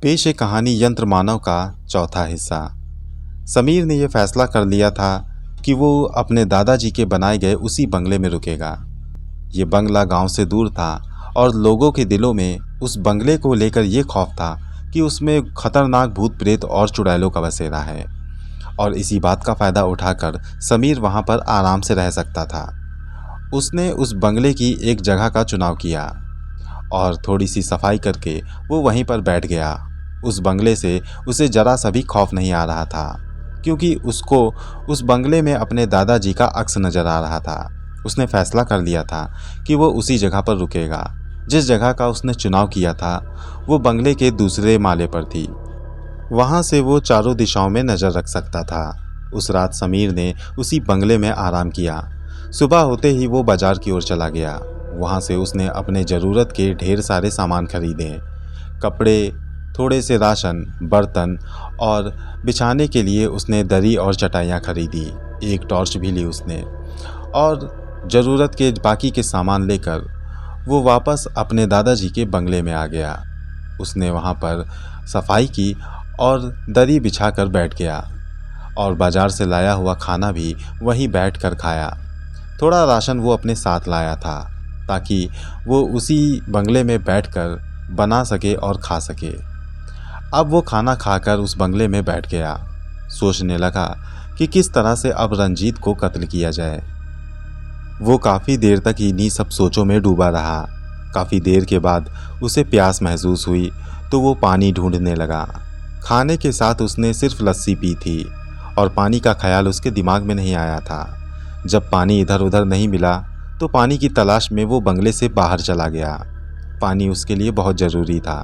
पेश है कहानी यंत्र मानव का चौथा हिस्सा। समीर ने यह फैसला कर लिया था कि वो अपने दादाजी के बनाए गए उसी बंगले में रुकेगा। ये बंगला गांव से दूर था और लोगों के दिलों में उस बंगले को लेकर ये खौफ था कि उसमें खतरनाक भूत प्रेत और चुड़ैलों का बसेरा है, और इसी बात का फ़ायदा उठाकर समीर वहां पर आराम से रह सकता था। उसने उस बंगले की एक जगह का चुनाव किया और थोड़ी सी सफाई करके वो वहीं पर बैठ गया। उस बंगले से उसे जरा सा भी खौफ नहीं आ रहा था, क्योंकि उसको उस बंगले में अपने दादाजी का अक्स नज़र आ रहा था। उसने फैसला कर लिया था कि वो उसी जगह पर रुकेगा। जिस जगह का उसने चुनाव किया था वो बंगले के दूसरे माले पर थी। वहाँ से वो चारों दिशाओं में नज़र रख सकता था। उस रात समीर ने उसी बंगले में आराम किया। सुबह होते ही वो बाजार की ओर चला गया। वहाँ से उसने अपने ज़रूरत के ढेर सारे सामान खरीदे, कपड़े, थोड़े से राशन, बर्तन और बिछाने के लिए उसने दरी और चटाइयाँ खरीदी। एक टॉर्च भी ली उसने, और ज़रूरत के बाकी के सामान लेकर वो वापस अपने दादाजी के बंगले में आ गया। उसने वहाँ पर सफाई की और दरी बिछाकर बैठ गया, और बाज़ार से लाया हुआ खाना भी वहीं बैठकर खाया। थोड़ा राशन वो अपने साथ लाया था ताकि वो उसी बंगले में बैठकर बना सके और खा सके। अब वो खाना खाकर उस बंगले में बैठ गया। सोचने लगा कि किस तरह से अब रंजीत को कत्ल किया जाए। वो काफ़ी देर तक इन्हीं सब सोचों में डूबा रहा। काफ़ी देर के बाद उसे प्यास महसूस हुई तो वो पानी ढूंढने लगा। खाने के साथ उसने सिर्फ लस्सी पी थी और पानी का ख्याल उसके दिमाग में नहीं आया था। जब पानी इधर उधर नहीं मिला तो पानी की तलाश में वो बंगले से बाहर चला गया। पानी उसके लिए बहुत ज़रूरी था।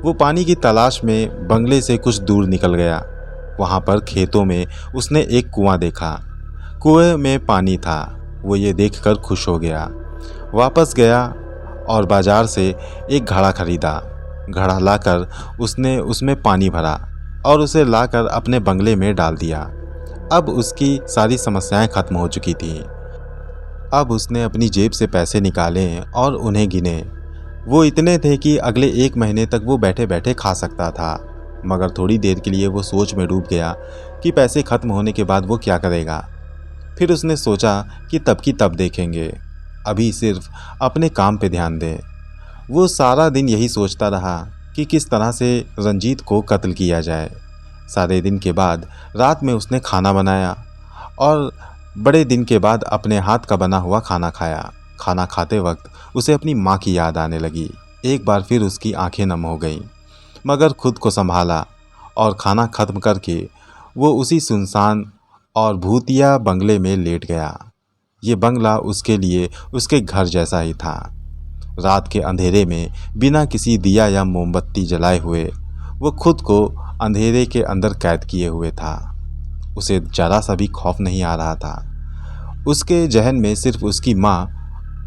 वो पानी की तलाश में बंगले से कुछ दूर निकल गया। वहाँ पर खेतों में उसने एक कुआं देखा। कुएं में पानी था। वो ये देखकर खुश हो गया। वापस गया और बाज़ार से एक घड़ा खरीदा। घड़ा लाकर उसने उसमें पानी भरा और उसे लाकर अपने बंगले में डाल दिया। अब उसकी सारी समस्याएं खत्म हो चुकी थीं। अब उसने अपनी जेब से पैसे निकाले और उन्हें गिने। वो इतने थे कि अगले 1 महीने तक वो बैठे बैठे खा सकता था। मगर थोड़ी देर के लिए वो सोच में डूब गया कि पैसे खत्म होने के बाद वो क्या करेगा। फिर उसने सोचा कि तब की तब देखेंगे, अभी सिर्फ अपने काम पे ध्यान दें। वो सारा दिन यही सोचता रहा कि किस तरह से रंजीत को कत्ल किया जाए। सारे दिन के बाद रात में उसने खाना बनाया और बड़े दिन के बाद अपने हाथ का बना हुआ खाना खाया। खाना खाते वक्त उसे अपनी माँ की याद आने लगी। एक बार फिर उसकी आंखें नम हो गईं, मगर खुद को संभाला और खाना खत्म करके वो उसी सुनसान और भूतिया बंगले में लेट गया। ये बंगला उसके लिए उसके घर जैसा ही था। रात के अंधेरे में बिना किसी दिया या मोमबत्ती जलाए हुए वो खुद को अंधेरे के अंदर कैद किए हुए था। उसे जरा सा भी खौफ नहीं आ रहा था। उसके जहन में सिर्फ उसकी माँ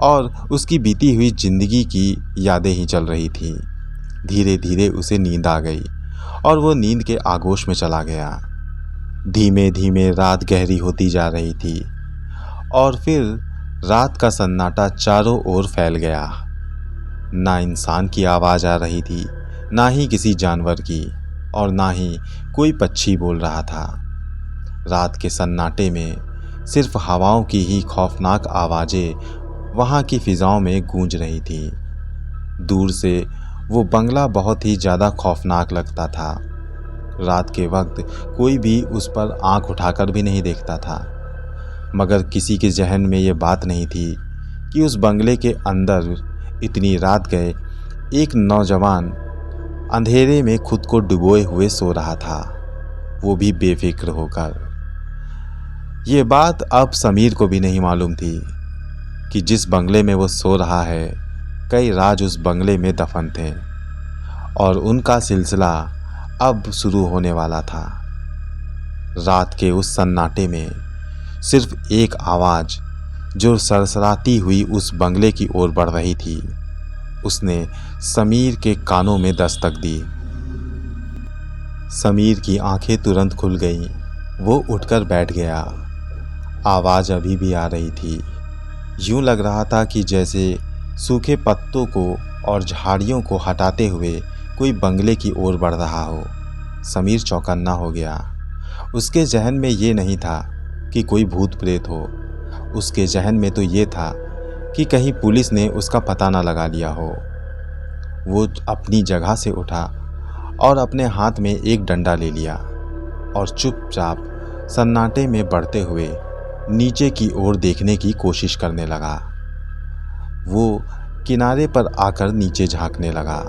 और उसकी बीती हुई जिंदगी की यादें ही चल रही थीं। धीरे धीरे उसे नींद आ गई और वो नींद के आगोश में चला गया। धीमे धीमे रात गहरी होती जा रही थी और फिर रात का सन्नाटा चारों ओर फैल गया। ना इंसान की आवाज़ आ रही थी, ना ही किसी जानवर की, और ना ही कोई पक्षी बोल रहा था। रात के सन्नाटे में सिर्फ हवाओं की ही खौफनाक आवाज़ें वहाँ की फिजाओं में गूंज रही थी। दूर से वो बंगला बहुत ही ज़्यादा खौफनाक लगता था। रात के वक्त कोई भी उस पर आंख उठाकर भी नहीं देखता था, मगर किसी के जहन में ये बात नहीं थी कि उस बंगले के अंदर इतनी रात गए एक नौजवान अंधेरे में खुद को डुबोए हुए सो रहा था, वो भी बेफिक्र होकर। ये बात अब समीर को भी नहीं मालूम थी कि जिस बंगले में वो सो रहा है कई राज उस बंगले में दफन थे, और उनका सिलसिला अब शुरू होने वाला था। रात के उस सन्नाटे में सिर्फ एक आवाज़ जो सरसराती हुई उस बंगले की ओर बढ़ रही थी, उसने समीर के कानों में दस्तक दी। समीर की आंखें तुरंत खुल गईं। वो उठकर बैठ गया। आवाज़ अभी भी आ रही थी। यूं लग रहा था कि जैसे सूखे पत्तों को और झाड़ियों को हटाते हुए कोई बंगले की ओर बढ़ रहा हो। समीर चौकन्ना हो गया। उसके जहन में ये नहीं था कि कोई भूत प्रेत हो। उसके जहन में तो ये था कि कहीं पुलिस ने उसका पता ना लगा लिया हो। वो अपनी जगह से उठा और अपने हाथ में एक डंडा ले लिया और चुपचाप सन्नाटे में बढ़ते हुए नीचे की ओर देखने की कोशिश करने लगा। वो किनारे पर आकर नीचे झांकने लगा।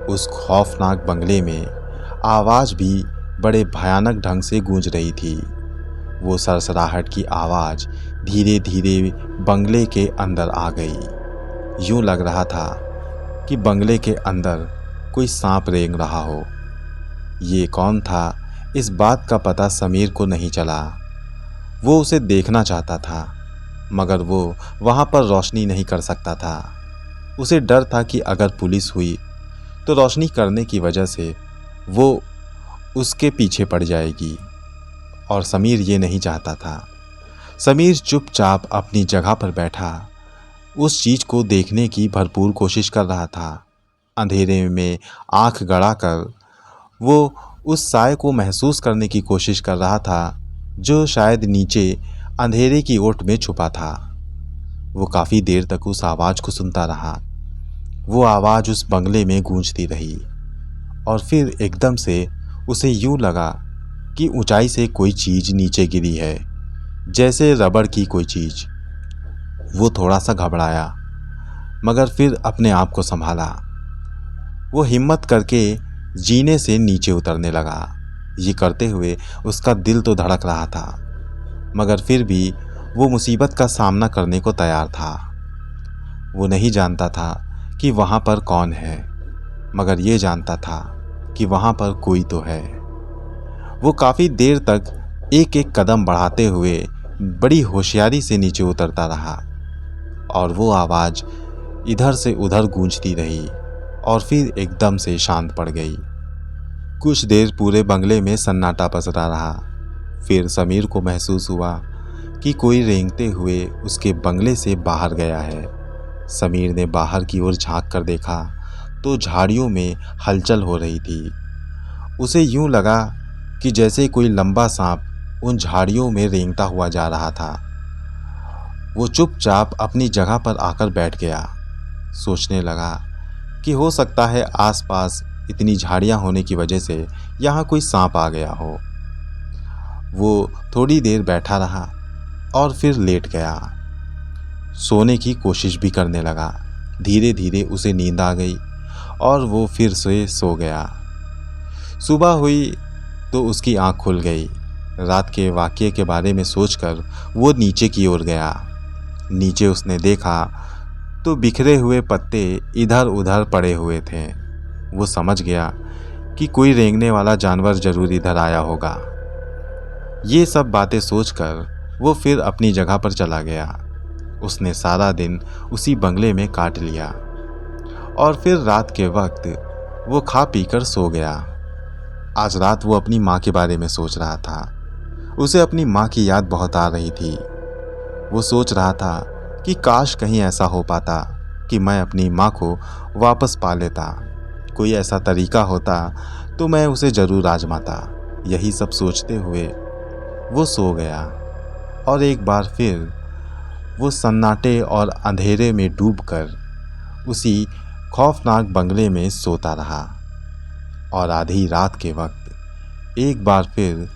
उस खौफनाक बंगले में आवाज़ भी बड़े भयानक ढंग से गूंज रही थी। वो सरसराहट की आवाज़ धीरे धीरे बंगले के अंदर आ गई। यूं लग रहा था कि बंगले के अंदर कोई सांप रेंग रहा हो। ये कौन था, इस बात का पता समीर को नहीं चला। वो उसे देखना चाहता था, मगर वो वहाँ पर रोशनी नहीं कर सकता था। उसे डर था कि अगर पुलिस हुई तो रोशनी करने की वजह से वो उसके पीछे पड़ जाएगी, और समीर ये नहीं चाहता था। समीर चुपचाप अपनी जगह पर बैठा उस चीज़ को देखने की भरपूर कोशिश कर रहा था। अंधेरे में आंख गड़ाकर वो उस साय को महसूस करने की कोशिश कर रहा था जो शायद नीचे अंधेरे की ओट में छुपा था। वो काफ़ी देर तक उस आवाज़ को सुनता रहा। वो आवाज़ उस बंगले में गूंजती रही और फिर एकदम से उसे यूं लगा कि ऊंचाई से कोई चीज़ नीचे गिरी है, जैसे रबड़ की कोई चीज़। वो थोड़ा सा घबराया, मगर फिर अपने आप को संभाला। वो हिम्मत करके जीने से नीचे उतरने लगा। ये करते हुए उसका दिल तो धड़क रहा था, मगर फिर भी वो मुसीबत का सामना करने को तैयार था। वो नहीं जानता था कि वहाँ पर कौन है, मगर ये जानता था कि वहाँ पर कोई तो है। वो काफ़ी देर तक एक एक कदम बढ़ाते हुए बड़ी होशियारी से नीचे उतरता रहा और वो आवाज़ इधर से उधर गूंजती रही और फिर एकदम से शांत पड़ गई। कुछ देर पूरे बंगले में सन्नाटा पसरा रहा। फिर समीर को महसूस हुआ कि कोई रेंगते हुए उसके बंगले से बाहर गया है। समीर ने बाहर की ओर झांक कर देखा तो झाड़ियों में हलचल हो रही थी। उसे यूं लगा कि जैसे कोई लंबा सांप उन झाड़ियों में रेंगता हुआ जा रहा था। वो चुपचाप अपनी जगह पर आकर बैठ गया। सोचने लगा कि हो सकता है आसपास इतनी झाड़ियां होने की वजह से यहाँ कोई सांप आ गया हो। वो थोड़ी देर बैठा रहा और फिर लेट गया। सोने की कोशिश भी करने लगा। धीरे धीरे उसे नींद आ गई और वो फिर से सो गया। सुबह हुई तो उसकी आंख खुल गई। रात के वाक़ये के बारे में सोचकर वो नीचे की ओर गया। नीचे उसने देखा तो बिखरे हुए पत्ते इधर उधर पड़े हुए थे। वो समझ गया कि कोई रेंगने वाला जानवर जरूर इधर आया होगा। ये सब बातें सोचकर वो फिर अपनी जगह पर चला गया। उसने सारा दिन उसी बंगले में काट लिया और फिर रात के वक्त वो खा पीकर सो गया। आज रात वो अपनी माँ के बारे में सोच रहा था। उसे अपनी माँ की याद बहुत आ रही थी। वो सोच रहा था कि काश कहीं ऐसा हो पाता कि मैं अपनी माँ को वापस पा लेता। कोई ऐसा तरीका होता तो मैं उसे ज़रूर आजमाता। यही सब सोचते हुए वो सो गया और एक बार फिर वो सन्नाटे और अंधेरे में डूबकर उसी खौफनाक बंगले में सोता रहा। और आधी रात के वक्त एक बार फिर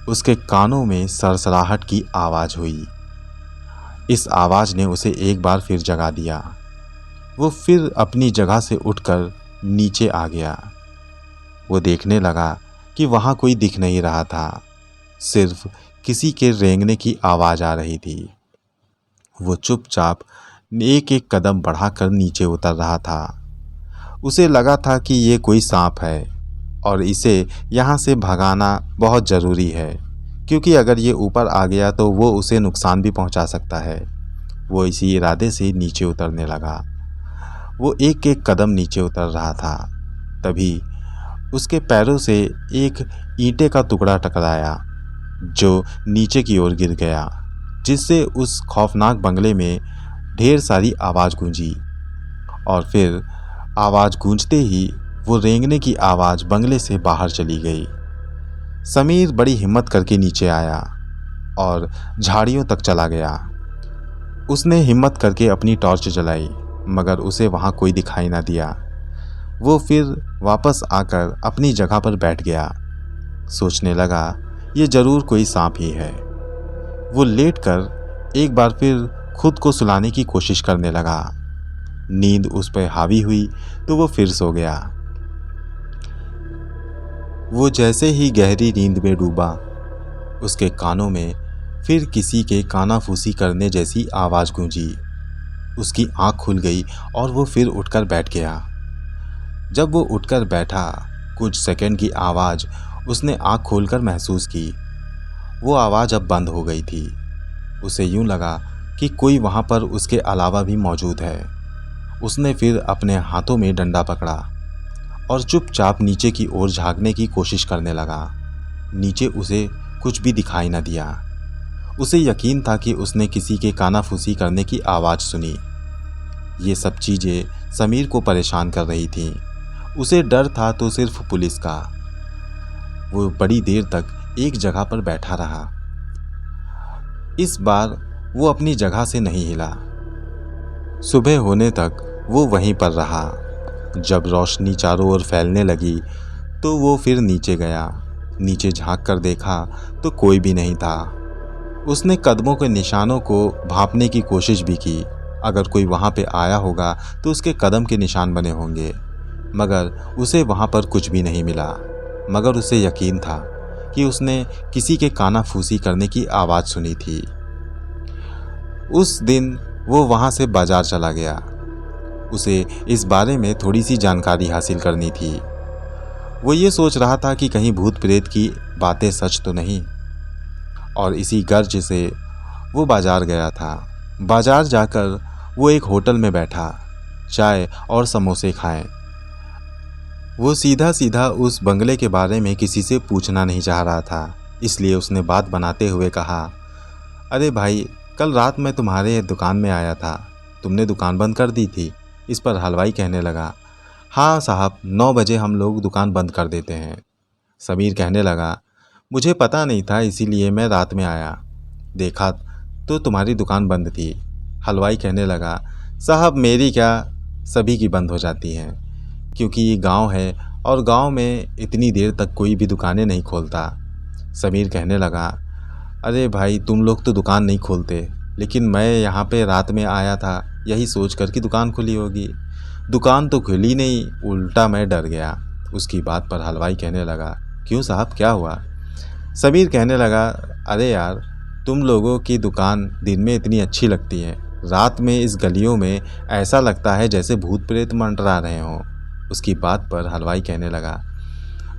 उसके कानों में सरसराहट की आवाज़ हुई। इस आवाज़ ने उसे एक बार फिर जगा दिया। वो फिर अपनी जगह से उठकर नीचे आ गया। वो देखने लगा कि वहाँ कोई दिख नहीं रहा था, सिर्फ किसी के रेंगने की आवाज़ आ रही थी। वो चुपचाप एक एक कदम बढ़ाकर नीचे उतर रहा था। उसे लगा था कि ये कोई सांप है और इसे यहाँ से भगाना बहुत ज़रूरी है, क्योंकि अगर ये ऊपर आ गया तो वो उसे नुकसान भी पहुँचा सकता है। वो इसी इरादे से नीचे उतरने लगा। वो एक एक कदम नीचे उतर रहा था, तभी उसके पैरों से एक ईंटे का टुकड़ा टकराया जो नीचे की ओर गिर गया, जिससे उस खौफनाक बंगले में ढेर सारी आवाज़ गूंजी। और फिर आवाज़ गूंजते ही वो रेंगने की आवाज़ बंगले से बाहर चली गई। समीर बड़ी हिम्मत करके नीचे आया और झाड़ियों तक चला गया। उसने हिम्मत करके अपनी टॉर्च जलाई, मगर उसे वहाँ कोई दिखाई ना दिया। वो फिर वापस आकर अपनी जगह पर बैठ गया। सोचने लगा, ये जरूर कोई सांप ही है। वो लेटकर एक बार फिर खुद को सुलाने की कोशिश करने लगा। नींद उस पर हावी हुई तो वो फिर सो गया। वो जैसे ही गहरी नींद में डूबा, उसके कानों में फिर किसी के कानाफूसी करने जैसी आवाज़ गूंजी। उसकी आंख खुल गई और वो फिर उठकर बैठ गया। जब वो उठकर बैठा, कुछ सेकंड की आवाज़ उसने आंख खोलकर महसूस की। वो आवाज़ अब बंद हो गई थी। उसे यूं लगा कि कोई वहाँ पर उसके अलावा भी मौजूद है। उसने फिर अपने हाथों में डंडा पकड़ा और चुपचाप नीचे की ओर झांकने की कोशिश करने लगा। नीचे उसे कुछ भी दिखाई न दिया। उसे यकीन था कि उसने किसी के कानाफूसी करने की आवाज़ सुनी। ये सब चीज़ें समीर को परेशान कर रही थीं। उसे डर था तो सिर्फ पुलिस का। वो बड़ी देर तक एक जगह पर बैठा रहा। इस बार वो अपनी जगह से नहीं हिला। सुबह होने तक वो वहीं पर रहा। जब रोशनी चारों ओर फैलने लगी तो वो फिर नीचे गया। नीचे झांक कर देखा तो कोई भी नहीं था। उसने कदमों के निशानों को भांपने की कोशिश भी की। अगर कोई वहाँ पे आया होगा तो उसके कदम के निशान बने होंगे, मगर उसे वहाँ पर कुछ भी नहीं मिला। मगर उसे यकीन था कि उसने किसी के कानाफूसी करने की आवाज़ सुनी थी। उस दिन वो वहाँ से बाजार चला गया। उसे इस बारे में थोड़ी सी जानकारी हासिल करनी थी। वो ये सोच रहा था कि कहीं भूत प्रेत की बातें सच तो नहीं, और इसी गर्ज से वो बाजार गया था। बाजार जाकर वो एक होटल में बैठा, चाय और समोसे खाएं। वो सीधा सीधा उस बंगले के बारे में किसी से पूछना नहीं चाह रहा था, इसलिए उसने बात बनाते हुए कहा, अरे भाई, कल रात मैं तुम्हारे दुकान में आया था, तुमने दुकान बंद कर दी थी। इस पर हलवाई कहने लगा, हाँ साहब, 9 बजे हम लोग दुकान बंद कर देते हैं। समीर कहने लगा, मुझे पता नहीं था, इसीलिए मैं रात में आया, देखा तो तुम्हारी दुकान बंद थी। हलवाई कहने लगा, साहब मेरी क्या, सभी की बंद हो जाती हैं, क्योंकि ये गांव है और गांव में इतनी देर तक कोई भी दुकानें नहीं खोलता। समीर कहने लगा, अरे भाई, तुम लोग तो दुकान नहीं खोलते, लेकिन मैं यहाँ पे रात में आया था यही सोच कर कि दुकान खुली होगी। दुकान तो खुली नहीं, उल्टा मैं डर गया। उसकी बात पर हलवाई कहने लगा, क्यों साहब, क्या हुआ? समीर कहने लगा, अरे यार, तुम लोगों की दुकान दिन में इतनी अच्छी लगती है, रात में इस गलियों में ऐसा लगता है जैसे भूत प्रेत मंडरा रहे हों। उसकी बात पर हलवाई कहने लगा,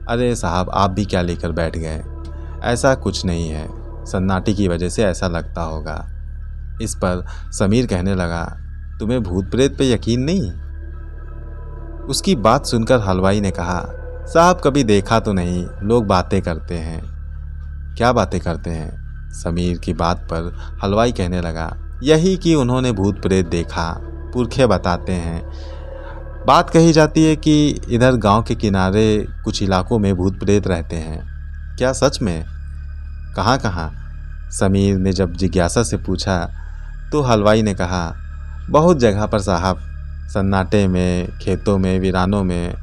अरे साहब, आप भी क्या लेकर बैठ गए, ऐसा कुछ नहीं है, सन्नाटे की वजह से ऐसा लगता होगा। इस पर समीर कहने लगा, तुम्हें भूत प्रेत पे यकीन नहीं? उसकी बात सुनकर हलवाई ने कहा, साहब कभी देखा तो नहीं, लोग बातें करते हैं। क्या बातें करते हैं? समीर की बात पर हलवाई कहने लगा, यही कि उन्होंने भूत प्रेत देखा, पुरखे बताते हैं। बात कही जाती है कि इधर गांव के किनारे कुछ इलाकों में भूत प्रेत रहते हैं। क्या सच में? कहाँ कहाँ? समीर ने जब जिज्ञासा से पूछा तो हलवाई ने कहा, बहुत जगह पर साहब, सन्नाटे में, खेतों में, वीरानों में,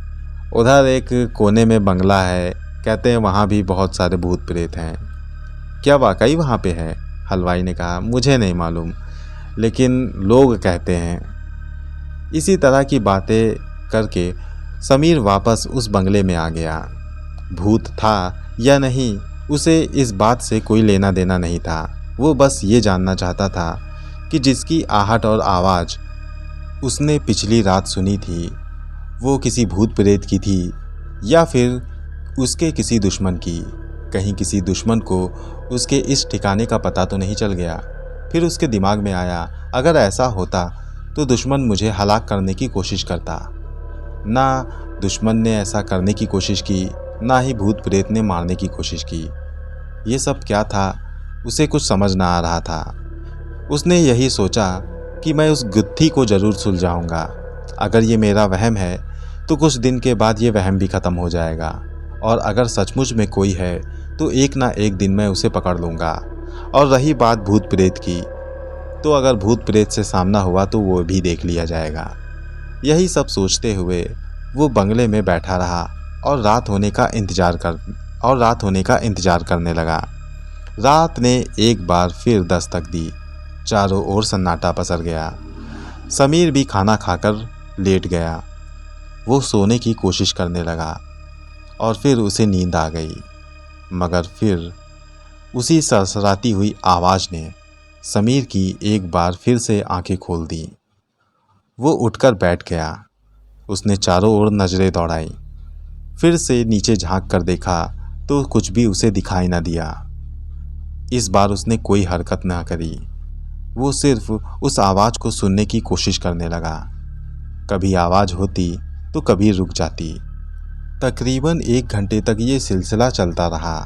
उधर एक कोने में बंगला है, कहते हैं वहाँ भी बहुत सारे भूत प्रेत हैं। क्या वाकई वहाँ पे है? हलवाई ने कहा, मुझे नहीं मालूम, लेकिन लोग कहते हैं। इसी तरह की बातें करके समीर वापस उस बंगले में आ गया। भूत था या नहीं, उसे इस बात से कोई लेना देना नहीं था। वो बस ये जानना चाहता था कि जिसकी आहट और आवाज़ उसने पिछली रात सुनी थी, वो किसी भूत प्रेत की थी या फिर उसके किसी दुश्मन की। कहीं किसी दुश्मन को उसके इस ठिकाने का पता तो नहीं चल गया। फिर उसके दिमाग में आया, अगर ऐसा होता तो दुश्मन मुझे हलाक करने की कोशिश करता। ना दुश्मन ने ऐसा करने की कोशिश की, ना ही भूत प्रेत ने मारने की कोशिश की। ये सब क्या था, उसे कुछ समझ ना आ रहा था। उसने यही सोचा कि मैं उस गुत्थी को ज़रूर सुलझाऊंगा। अगर ये मेरा वहम है तो कुछ दिन के बाद ये वहम भी ख़त्म हो जाएगा और अगर सचमुच में कोई है तो एक ना एक दिन मैं उसे पकड़ लूँगा। और रही बात भूत प्रेत की, तो अगर भूत प्रेत से सामना हुआ तो वो भी देख लिया जाएगा। यही सब सोचते हुए वो बंगले में बैठा रहा और रात होने का इंतजार करने लगा। रात ने एक बार फिर दस्तक दी। चारों ओर सन्नाटा पसर गया। समीर भी खाना खाकर लेट गया। वो सोने की कोशिश करने लगा और फिर उसे नींद आ गई। मगर फिर उसी सरसराती हुई आवाज़ ने समीर की एक बार फिर से आंखें खोल दी। वो उठकर बैठ गया। उसने चारों ओर नज़रें दौड़ाई। फिर से नीचे झांक कर देखा तो कुछ भी उसे दिखाई न दिया। इस बार उसने कोई हरकत ना करी। वो सिर्फ उस आवाज़ को सुनने की कोशिश करने लगा। कभी आवाज़ होती तो कभी रुक जाती। तकरीबन 1 घंटे तक ये सिलसिला चलता रहा।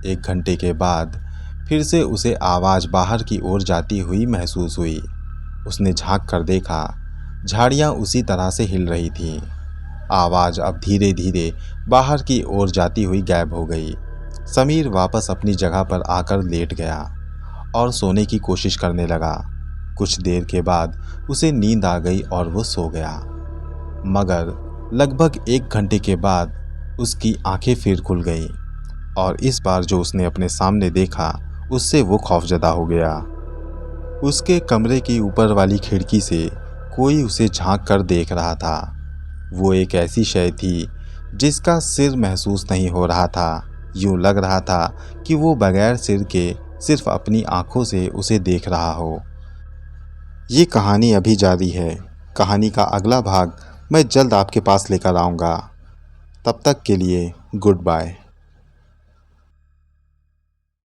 1 घंटे के बाद फिर से उसे आवाज़ बाहर की ओर जाती हुई महसूस हुई। उसने झांक कर देखा, झाड़ियाँ उसी तरह से हिल रही थीं। आवाज़ अब धीरे धीरे बाहर की ओर जाती हुई गायब हो गई। समीर वापस अपनी जगह पर आकर लेट गया और सोने की कोशिश करने लगा। कुछ देर के बाद उसे नींद आ गई और वो सो गया। मगर लगभग 1 घंटे के बाद उसकी आंखें फिर खुल गईं और इस बार जो उसने अपने सामने देखा उससे वो खौफजदा हो गया। उसके कमरे की ऊपर वाली खिड़की से कोई उसे झांक कर देख रहा था। वो एक ऐसी शय थी जिसका सिर महसूस नहीं हो रहा था। यूँ लग रहा था कि वो बगैर सिर के सिर्फ अपनी आंखों से उसे देख रहा हो। ये कहानी अभी जारी है। कहानी का अगला भाग मैं जल्द आपके पास लेकर आऊँगा। तब तक के लिए गुड बाय।